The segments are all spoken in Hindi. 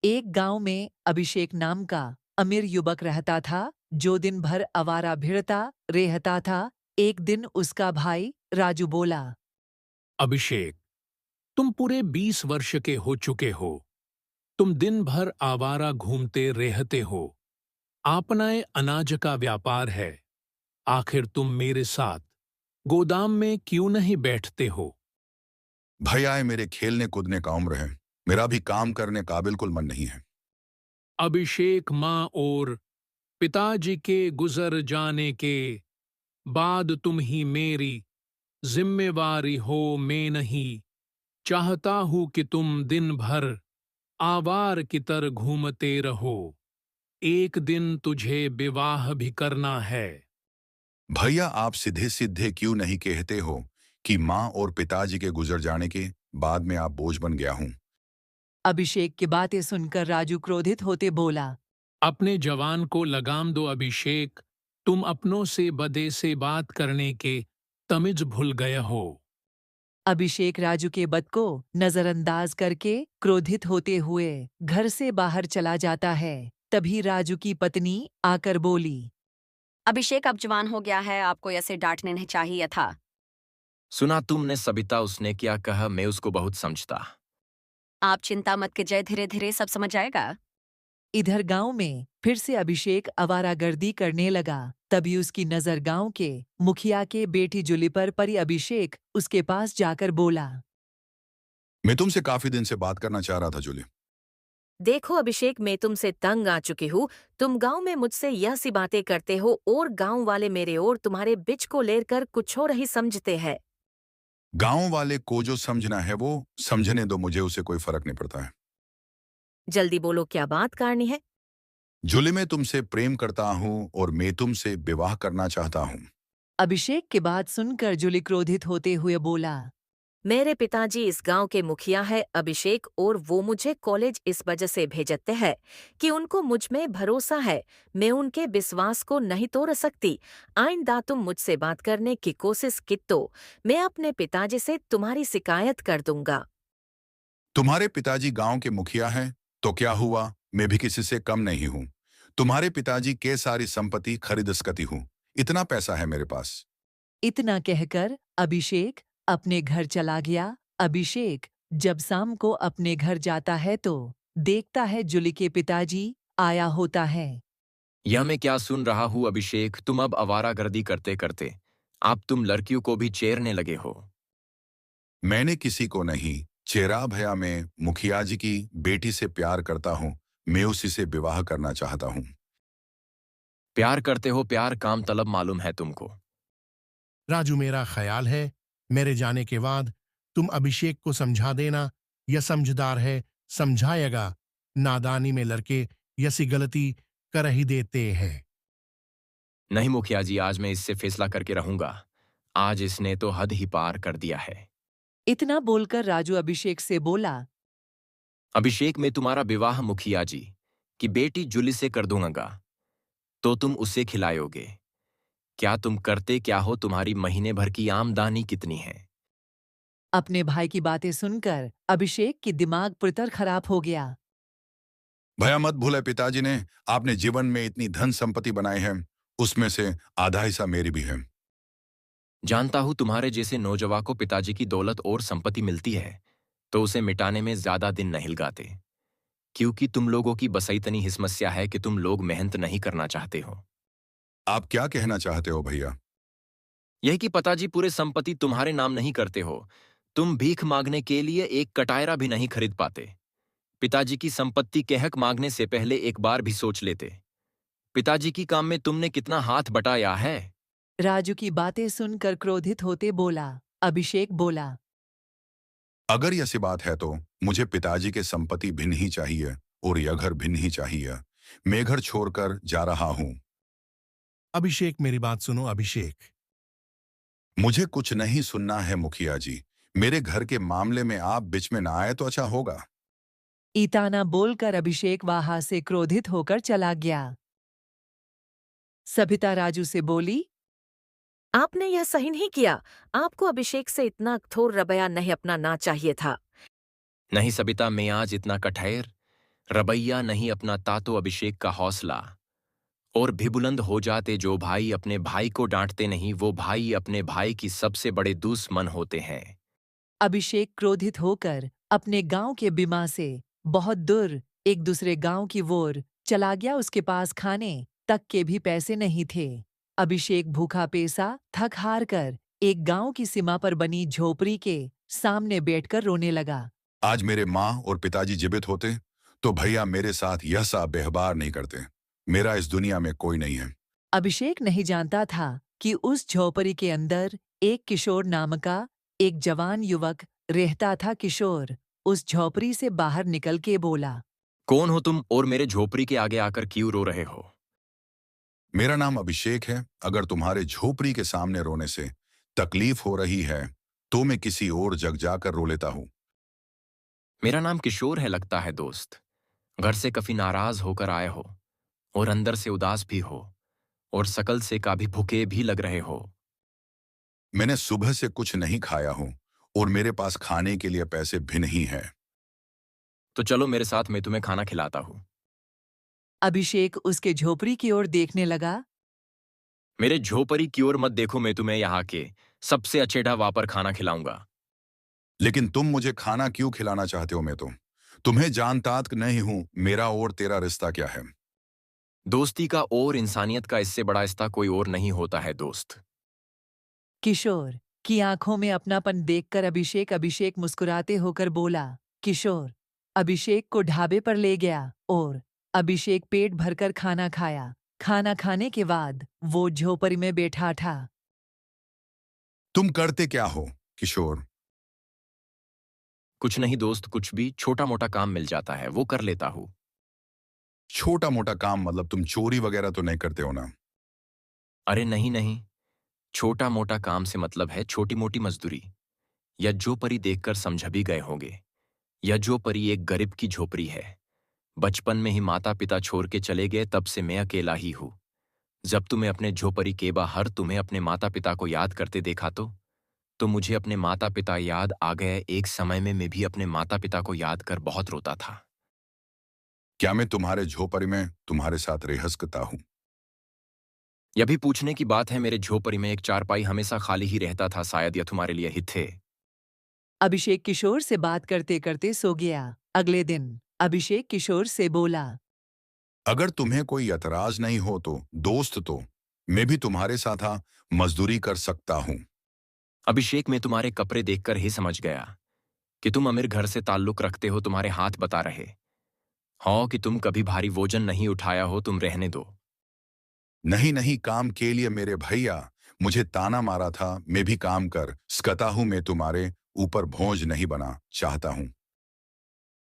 एक गांव में अभिषेक नाम का अमीर युवक रहता था, जो दिन भर आवारा भिड़ता रहता था। एक दिन उसका भाई राजू बोला। अभिषेक, तुम पूरे 20 वर्ष के हो चुके हो। तुम दिन भर आवारा घूमते रहते हो। आपनाए अनाज का व्यापार है। आखिर तुम मेरे साथ गोदाम में क्यों नहीं बैठते हो? भैया, मेरे खेलने कूदने का उम्र है। मेरा भी काम करने का बिल्कुल मन नहीं है। अभिषेक, माँ और पिताजी के गुजर जाने के बाद तुम ही मेरी जिम्मेवारी हो। मैं नहीं चाहता हूं कि तुम दिन भर आवार की तरह घूमते रहो। एक दिन तुझे विवाह भी करना है। भैया, आप सीधे सीधे क्यों नहीं कहते हो कि माँ और पिताजी के गुजर जाने के बाद में आप बोझ बन गया हूँ। अभिषेक की बातें सुनकर राजू क्रोधित होते बोला। अपने जवान को लगाम दो अभिषेक। तुम अपनों से बदे से बात करने के तमिज भूल गए हो। अभिषेक राजू के बद को नजरअंदाज करके क्रोधित होते हुए घर से बाहर चला जाता है। तभी राजू की पत्नी आकर बोली। अभिषेक अब जवान हो गया है, आपको ऐसे डांटने नहीं चाहिए था। सुना तुमने सबिता, उसने क्या कहा? मैं उसको बहुत समझता। आप चिंता मत कीजिए, धीरे धीरे सब समझ जाएगा। इधर गांव में फिर से अभिषेक आवारागर्दी करने लगा। तभी उसकी नजर गांव के मुखिया के बेटी जूली पर पड़ी। अभिषेक उसके पास जाकर बोला। मैं तुमसे काफी दिन से बात करना चाह रहा था जूली। देखो अभिषेक, मैं तुमसे तंग आ चुकी हूँ। तुम गांव में मुझसे यह सी बातें करते हो और गांव वाले मेरे और तुम्हारे बीच को लेकर कुछ और ही समझते हैं। गांव वाले को जो समझना है वो समझने दो, मुझे उसे कोई फर्क नहीं पड़ता है। जल्दी बोलो, क्या बात करनी है? जूली, मैं तुमसे प्रेम करता हूँ और मैं तुमसे विवाह करना चाहता हूँ। अभिषेक की बात सुनकर जूली क्रोधित होते हुए बोला। मेरे पिताजी इस गांव के मुखिया है अभिषेक, और वो मुझे कॉलेज इस वजह से भेजते हैं कि उनको मुझ में भरोसा है। मैं उनके विश्वास को नहीं तोड़ सकती। आइंदा तुम मुझसे बात करने की कोशिश की तो मैं अपने पिताजी से तुम्हारी शिकायत कर दूंगा। तुम्हारे पिताजी गांव के मुखिया हैं तो क्या हुआ, मैं भी किसी से कम नहीं हूँ। तुम्हारे पिताजी के सारी संपत्ति खरीद सकती हूँ, इतना पैसा है मेरे पास। इतना कहकर अभिषेक अपने घर चला गया। अभिषेक जब शाम को अपने घर जाता है तो देखता है जूली के पिताजी आया होता है। यह मैं क्या सुन रहा हूँ अभिषेक? तुम अब आवारागर्दी करते करते अब तुम लड़कियों को भी चेरने लगे हो। मैंने किसी को नहीं चेरा भैया, मैं मुखिया जी की बेटी से प्यार करता हूँ। मैं उसी से विवाह करना चाहता हूँ। प्यार करते हो? प्यार काम तलब मालूम है तुमको। राजू, मेरा ख्याल है मेरे जाने के बाद तुम अभिषेक को समझा देना। यह समझदार है, समझाएगा। नादानी में लड़के यसी गलती कर ही देते हैं। नहीं मुखिया जी, आज मैं इससे फैसला करके रहूंगा। आज इसने तो हद ही पार कर दिया है। इतना बोलकर राजू अभिषेक से बोला। अभिषेक, मैं तुम्हारा विवाह मुखिया जी की बेटी जूली से कर दूंगा, तो तुम उसे खिलाओगे? क्या तुम करते क्या हो? तुम्हारी महीने भर की आमदनी कितनी है? अपने भाई की बातें सुनकर अभिषेक की दिमाग पुरतर खराब हो गया। भैया मत भूले, पिताजी ने आपने जीवन में इतनी धन संपत्ति बनाई है, उसमें से आधा हिस्सा मेरी भी है। जानता हूं तुम्हारे जैसे नौजवान को पिताजी की दौलत और संपत्ति मिलती है तो उसे मिटाने में ज्यादा दिन नहीं लगाते, क्योंकि तुम लोगों की बस इतनी ही समस्या है कि तुम लोग मेहनत नहीं करना चाहते हो। आप क्या कहना चाहते हो भैया? यह कि पिताजी पूरे संपत्ति तुम्हारे नाम नहीं करते हो। तुम भीख मांगने के लिए एक कटायरा भी नहीं खरीद पाते। पिताजी की संपत्ति के हक मांगने से पहले एक बार भी सोच लेते। पिताजी की काम में तुमने कितना हाथ बटाया है। राजू की बातें सुनकर क्रोधित होते बोला। अभिषेक बोला। अगर यह सी बात है तो मुझे पिताजी के संपत्ति भिन्न ही चाहिए और यह घर भिन्न ही चाहिए। मैं घर छोड़कर जा रहा हूँ। अभिषेक, मेरी बात सुनो अभिषेक। मुझे कुछ नहीं सुनना है मुखिया जी। मेरे घर के मामले में आप बीच में ना आए तो अच्छा होगा। इताना बोलकर अभिषेक वहां से क्रोधित होकर चला गया। सबिता राजू से बोली। आपने यह सही नहीं किया। आपको अभिषेक से इतना कठोर रवैया नहीं अपनाना चाहिए था। नहीं सबिता, मैं आज इतना कठोर रवैया नहीं अपनाता तो अभिषेक का हौसला और भी बुलंद हो जाते। जो भाई अपने भाई को डांटते नहीं वो भाई अपने भाई की सबसे बड़े दुश्मन होते हैं। अभिषेक क्रोधित होकर अपने गांव के बीमा से बहुत दूर एक दूसरे गांव की ओर चला गया। उसके पास खाने तक के भी पैसे नहीं थे। अभिषेक भूखा पेसा थक हार कर एक गांव की सीमा पर बनी झोपड़ी के सामने बैठकर रोने लगा। आज मेरे माँ और पिताजी जीवित होते तो भैया मेरे साथ यह सा व्यवहार नहीं करते। मेरा इस दुनिया में कोई नहीं है। अभिषेक नहीं जानता था कि उस झोपड़ी के अंदर एक किशोर नाम का एक जवान युवक रहता था। किशोर उस झोपड़ी से बाहर निकल के बोला, कौन हो तुम और मेरे झोपड़ी के आगे आकर क्यों रो रहे हो? मेरा नाम अभिषेक है। अगर तुम्हारे झोपड़ी के सामने रोने से तकलीफ हो रही है तो मैं किसी और जग जाकर रो लेता हूँ। मेरा नाम किशोर है लगता है दोस्त। घर से काफी नाराज होकर आए हो और अंदर से उदास भी हो और शकल से काफी भूखे भी लग रहे हो। मैंने सुबह से कुछ नहीं खाया हूँ और मेरे पास खाने के लिए पैसे भी नहीं है। तो चलो मेरे साथ, मैं तुम्हें खाना खिलाता हूँ। अभिषेक उसके झोपड़ी की ओर देखने लगा। मेरे झोपड़ी की ओर मत देखो, मैं तुम्हें यहाँ के सबसे अच्छे ढाबा पर खाना खिलाऊंगा। लेकिन तुम मुझे खाना क्यों खिलाना चाहते हो? मैं तो तुम्हें जानता तक नहीं हूँ। मेरा और तेरा रिश्ता क्या है? दोस्ती का और इंसानियत का इससे बड़ा रिश्ता कोई और नहीं होता है दोस्त। किशोर की आंखों में अपनापन देखकर अभिषेक मुस्कुराते होकर बोला। किशोर अभिषेक को ढाबे पर ले गया और अभिषेक पेट भरकर खाना खाया। खाना खाने के बाद वो झोपड़ी में बैठा था। तुम करते क्या हो किशोर? कुछ नहीं दोस्त, कुछ भी छोटा मोटा काम मिल जाता है वो कर लेता हूँ। छोटा मोटा काम मतलब तुम चोरी वगैरह तो नहीं करते हो ना? अरे नहीं नहीं, छोटा मोटा काम से मतलब है छोटी मोटी मजदूरी। या जो परी देखकर समझ भी गए होंगे, या जो परी एक गरीब की झोपड़ी है। बचपन में ही माता पिता छोड़ के चले गए, तब से मैं अकेला ही हूँ। जब तुम्हें अपने झोपड़ी के बाहर तुम्हें अपने माता पिता को याद करते देखा तो मुझे अपने माता पिता याद आ गए। एक समय में मैं भी अपने माता पिता को याद कर बहुत रोता था। क्या मैं तुम्हारे झोपड़ी में तुम्हारे साथ रह सकता हूँ? यह भी पूछने की बात है, मेरे झोपड़ी में एक चारपाई हमेशा खाली ही रहता था, शायद यह तुम्हारे लिए हित थे। अभिषेक किशोर से बात करते करते सो गया। अगले दिन अभिषेक किशोर से बोला, अगर तुम्हें कोई एतराज नहीं हो तो दोस्त, तो मैं भी तुम्हारे साथ मजदूरी कर सकता हूँ। अभिषेक, मैं तुम्हारे कपड़े देखकर ही समझ गया कि तुम अमीर घर से ताल्लुक रखते हो। तुम्हारे हाथ बता रहे हाँ कि तुम कभी भारी वजन नहीं उठाया हो। तुम रहने दो। नहीं नहीं, काम के लिए मेरे भैया मुझे ताना मारा था। मैं भी काम कर सकता हूँ। मैं तुम्हारे ऊपर बोझ नहीं बना चाहता हूँ।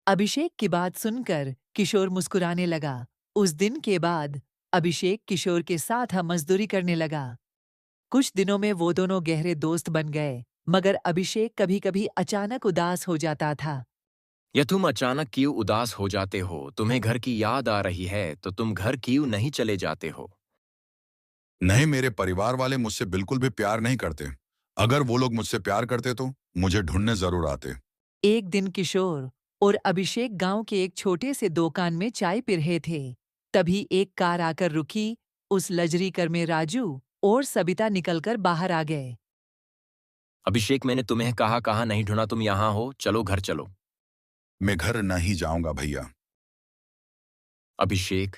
अभिषेक की बात सुनकर किशोर मुस्कुराने लगा। उस दिन के बाद अभिषेक किशोर के साथ मजदूरी करने लगा। कुछ दिनों में वो दोनों गहरे दोस्त बन गए, मगर अभिषेक कभी-कभी अचानक उदास हो जाता था। या तुम अचानक क्यों उदास हो जाते हो? तुम्हें घर की याद आ रही है तो तुम घर क्यों नहीं चले जाते हो? नहीं, मेरे परिवार वाले मुझसे बिल्कुल भी प्यार नहीं करते। अगर वो लोग मुझसे प्यार करते तो मुझे ढूंढने जरूर आते। एक दिन किशोर और अभिषेक गांव के एक छोटे से दुकान में चाय पी रहे थे। तभी एक कार आकर रुकी। उस लजरी कर में राजू और सबिता निकलकर बाहर आ गए। अभिषेक, मैंने तुम्हें कहाँ नहीं ढूंढा, तुम यहाँ हो, चलो घर चलो। मैं घर नहीं जाऊंगा भैया। अभिषेक,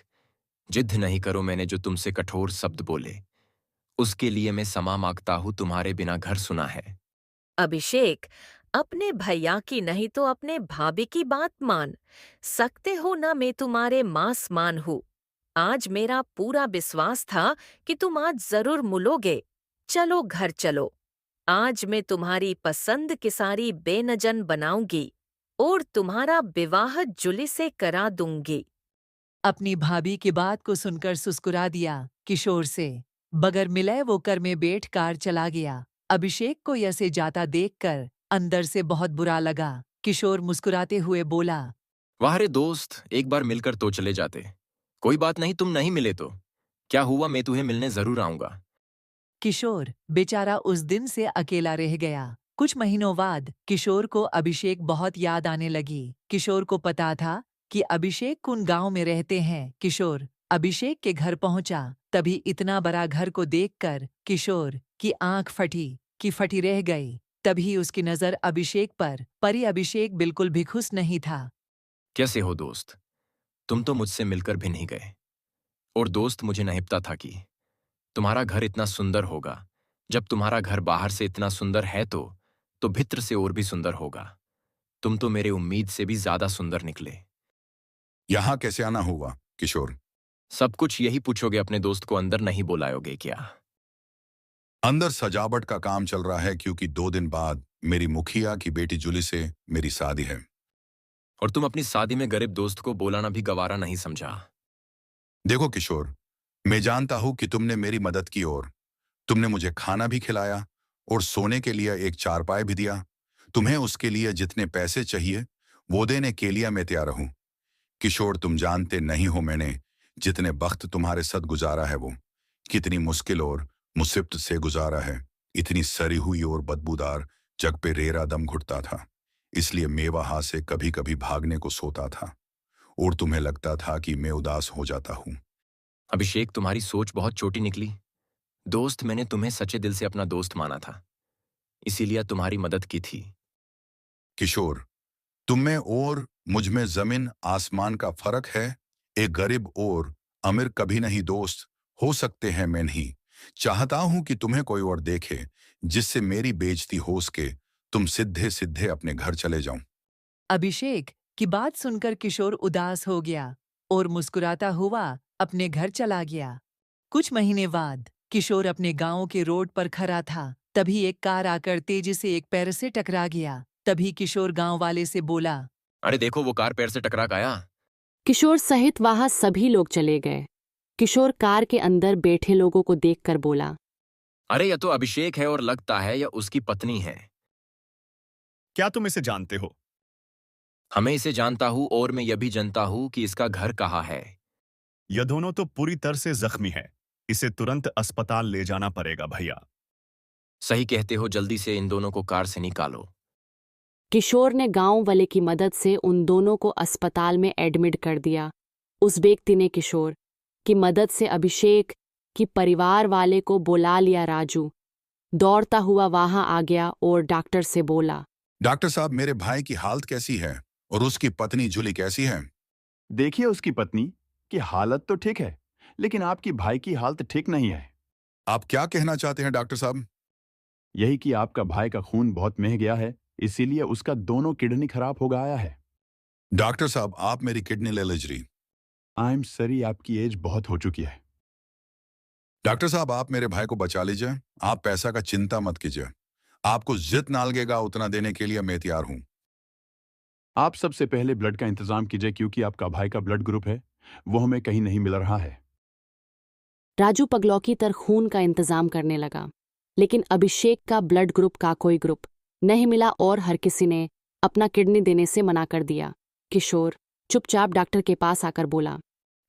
जिद नहीं करो। मैंने जो तुमसे कठोर शब्द बोले उसके लिए मैं क्षमा मांगता हूँ। तुम्हारे बिना घर सुना है। अभिषेक, अपने भैया की नहीं तो अपने भाभी की बात मान सकते हो ना। मैं तुम्हारे मास मान हूँ। आज मेरा पूरा विश्वास था कि तुम आज जरूर मुलोगे। चलो घर चलो। आज मैं तुम्हारी पसंद की सारी बेनजन बनाऊंगी और तुम्हारा विवाह जुली से करा दूंगी। अपनी भाभी की बात को सुनकर सुस्कुरा दिया किशोर से। बगैर मिले वो कर में बैठ कार चला गया। अभिषेक को ऐसे जाता देखकर अंदर से बहुत बुरा लगा। किशोर मुस्कुराते हुए बोला, वाह रे दोस्त, एक बार मिलकर तो चले जाते। कोई बात नहीं, तुम नहीं मिले तो क्या हुआ, मैं तुम्हें मिलने जरूर आऊंगा। किशोर बेचारा उस दिन से अकेला रह गया। कुछ महीनों बाद किशोर को अभिषेक बहुत याद आने लगी। किशोर को पता था कि अभिषेक उन गांव में रहते हैं। किशोर अभिषेक के घर पहुंचा, तभी इतना बड़ा घर को देखकर किशोर की आंख फटी रह गई। तभी उसकी नजर अभिषेक पर परी। अभिषेक बिल्कुल भी खुश नहीं था। कैसे हो दोस्त? तुम तो मुझसे मिलकर भी नहीं गए। और दोस्त, मुझे नहीं पता था कि तुम्हारा घर इतना सुंदर होगा। जब तुम्हारा घर बाहर से इतना सुंदर है तो भीतर से और भी सुंदर होगा। तुम तो मेरे उम्मीद से भी ज्यादा सुंदर निकले। यहाँ कैसे आना हुआ किशोर? सब कुछ यही पूछोगे? अपने दोस्त को अंदर नहीं बुलायोगे क्या? अंदर सजावट का काम चल रहा है, क्योंकि 2 दिन बाद मेरी मुखिया की बेटी जूली से मेरी शादी है। और तुम अपनी शादी में गरीब दोस्त को बुलाना भी गवारा नहीं समझा? देखो किशोर, मैं जानता हूं कि तुमने मेरी मदद की और तुमने मुझे खाना भी खिलाया और सोने के लिए एक चारपाई भी दिया। तुम्हें उसके लिए जितने पैसे चाहिए वो देने के लिए मैं तैयार हूं। किशोर, तुम जानते नहीं हो मैंने जितने वक्त तुम्हारे साथ गुजारा है वो कितनी मुश्किल और मुसीबत से गुजारा है। इतनी सड़ी हुई और बदबूदार जग पे रेरा दम घुटता था, इसलिए मैं वहां से कभी कभी भागने को सोता था और तुम्हें लगता था कि मैं उदास हो जाता हूं। अभिषेक, तुम्हारी सोच बहुत छोटी निकली। दोस्त, मैंने तुम्हें सच्चे दिल से अपना दोस्त माना था, इसीलिए तुम्हारी मदद की थी। किशोर, तुम में और मुझ में जमीन आसमान का फर्क है। एक गरीब और अमीर कभी नहीं दोस्त हो सकते हैं। मैं नहीं चाहता हूं कि तुम्हें कोई और देखे जिससे मेरी बेइज्जती हो सके। तुम सीधे सीधे अपने घर चले जाओ। अभिषेक की बात सुनकर किशोर उदास हो गया और मुस्कुराता हुआ अपने घर चला गया। कुछ महीने बाद किशोर अपने गांव के रोड पर खड़ा था, तभी एक कार आकर तेजी से एक पैर से टकरा गया। तभी किशोर गांव वाले से बोला, अरे देखो, वो कार पैर से टकरा गया। किशोर सहित वहां सभी लोग चले गए। किशोर कार के अंदर बैठे लोगों को देखकर बोला, अरे यह तो अभिषेक है और लगता है यह उसकी पत्नी है। क्या तुम इसे जानते हो? हमें इसे जानता हूं और मैं यह भी जानता हूं कि इसका घर कहाँ है। यह दोनों तो पूरी तरह से जख्मी है। इसे तुरंत अस्पताल ले जाना पड़ेगा भैया। सही कहते हो, जल्दी से इन दोनों को कार से निकालो। किशोर ने गांव वाले की मदद से उन दोनों को अस्पताल में एडमिट कर दिया। उस व्यक्ति ने किशोर की मदद से अभिषेक की परिवार वाले को बुला लिया। राजू दौड़ता हुआ वहां आ गया और डॉक्टर से बोला, डॉक्टर साहब, मेरे भाई की हालत कैसी है और उसकी पत्नी जूली कैसी है? देखिए, उसकी पत्नी की हालत तो ठीक है, लेकिन आपकी भाई की हालत ठीक नहीं है। आप क्या कहना चाहते हैं डॉक्टर साहब? यही कि आपका भाई का खून बहुत बह गया है, इसीलिए उसका दोनों किडनी खराब हो गया है। डॉक्टर साहब, आप मेरी किडनी ले लीजिए। आई एम सॉरी, आपकी एज बहुत हो चुकी है। डॉक्टर साहब, आप मेरे भाई को बचा लीजिए। आप पैसा का चिंता मत कीजिए। आपको जितना लगेगा उतना देने के लिए मैं तैयार हूं। आप सबसे पहले ब्लड का इंतजाम कीजिए, क्योंकि आपका भाई का ब्लड ग्रुप है वो हमें कहीं नहीं मिल रहा है। राजू पगलौकी तर खून का इंतजाम करने लगा, लेकिन अभिषेक का ब्लड ग्रुप का कोई ग्रुप नहीं मिला और हर किसी ने अपना किडनी देने से मना कर दिया। किशोर चुपचाप डॉक्टर के पास आकर बोला,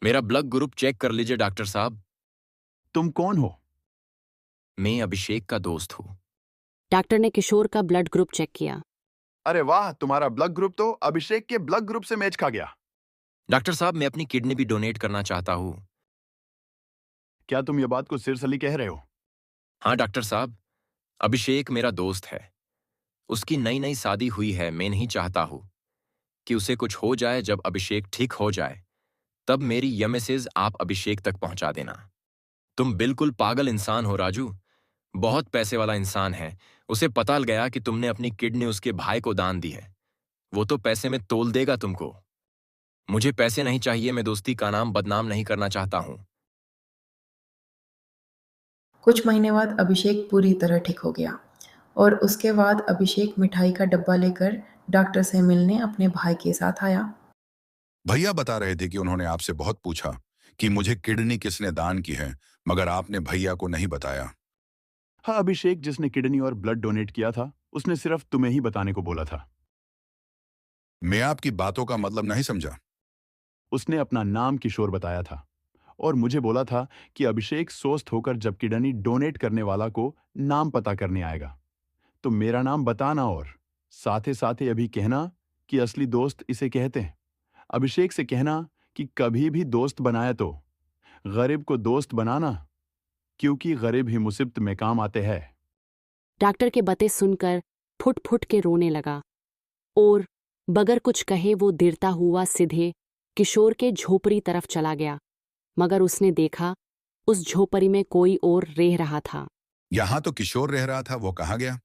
मेरा ब्लड ग्रुप चेक कर लीजिए डॉक्टर साहब। तुम कौन हो? मैं अभिषेक का दोस्त हूँ। डॉक्टर ने किशोर का ब्लड ग्रुप चेक किया। अरे वाह, तुम्हारा ब्लड ग्रुप तो अभिषेक के ब्लड ग्रुप से मैच खा गया। डॉक्टर साहब, मैं अपनी किडनी भी डोनेट करना चाहता हूँ। क्या तुम ये बात को सिरसली कह रहे हो? हाँ डॉक्टर साहब, अभिषेक मेरा दोस्त है। उसकी नई नई शादी हुई है। मैं नहीं चाहता हूँ कि उसे कुछ हो जाए। जब अभिषेक ठीक हो जाए तब मेरी यह मैसेज आप अभिषेक तक पहुंचा देना। तुम बिल्कुल पागल इंसान हो राजू, बहुत पैसे वाला इंसान है। उसे पता लग गया कि तुमने अपनी किडनी उसके भाई को दान दी है, वो तो पैसे में तोल देगा तुमको। मुझे पैसे नहीं चाहिए, मैं दोस्ती का नाम बदनाम नहीं करना चाहता हूं। कुछ महीने बाद अभिषेक पूरी तरह ठीक हो गया और उसके बाद अभिषेक मिठाई का डब्बा लेकर डॉक्टर से मिलने अपने भाई के साथ आया। भैया बता रहे थे कि उन्होंने आपसे बहुत पूछा कि मुझे किडनी किसने दान की है, मगर आपने भैया को नहीं बताया। हाँ, अभिषेक जिसने किडनी और ब्लड डोनेट किया था, उसने सिर्फ तुम्हें ही बताने को बोला था। मैं आपकी बातों का मतलब नहीं समझा। उसने अपना नाम किशोर बताया था और मुझे बोला था कि अभिषेक स्वस्थ होकर जब किडनी डोनेट करने वाला को नाम पता करने आएगा तो मेरा नाम बताना और साथ ही अभी कहना कि असली दोस्त इसे कहते हैं। अभिषेक से कहना कि कभी भी दोस्त बनाया तो गरीब को दोस्त बनाना, क्योंकि गरीब ही मुसीबत में काम आते हैं। डॉक्टर के बातें सुनकर फुट फुट के रोने लगा और बगैर कुछ कहे वो गिरता हुआ सीधे किशोर के झोपड़ी तरफ चला गया। मगर उसने देखा उस झोपड़ी में कोई और रह रहा था। यहाँ तो किशोर रह रहा था, वो कहाँ गया?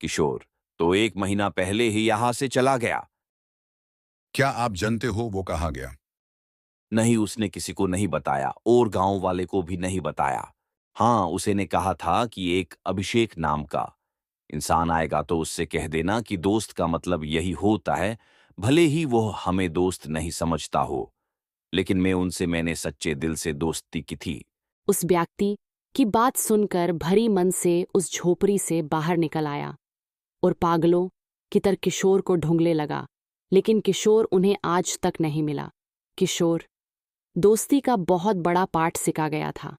किशोर तो 1 महीना पहले ही यहां से चला गया। क्या आप जानते हो वो कहाँ गया? नहीं, उसने किसी को नहीं बताया और गांव वाले को भी नहीं बताया। हाँ, उसे ने कहा था कि एक अभिषेक नाम का इंसान आएगा तो उससे कह देना कि दोस्त का मतलब यही होता है, भले ही वो हमें दोस्त नहीं समझता हो, लेकिन मैंने सच्चे दिल से दोस्ती की थी। उस व्यक्ति की बात सुनकर भरी मन से उस झोपड़ी से बाहर निकल आया और पागलों की तरह किशोर को ढूंढने लगा, लेकिन किशोर उन्हें आज तक नहीं मिला। किशोर दोस्ती का बहुत बड़ा पाठ सिखा गया था।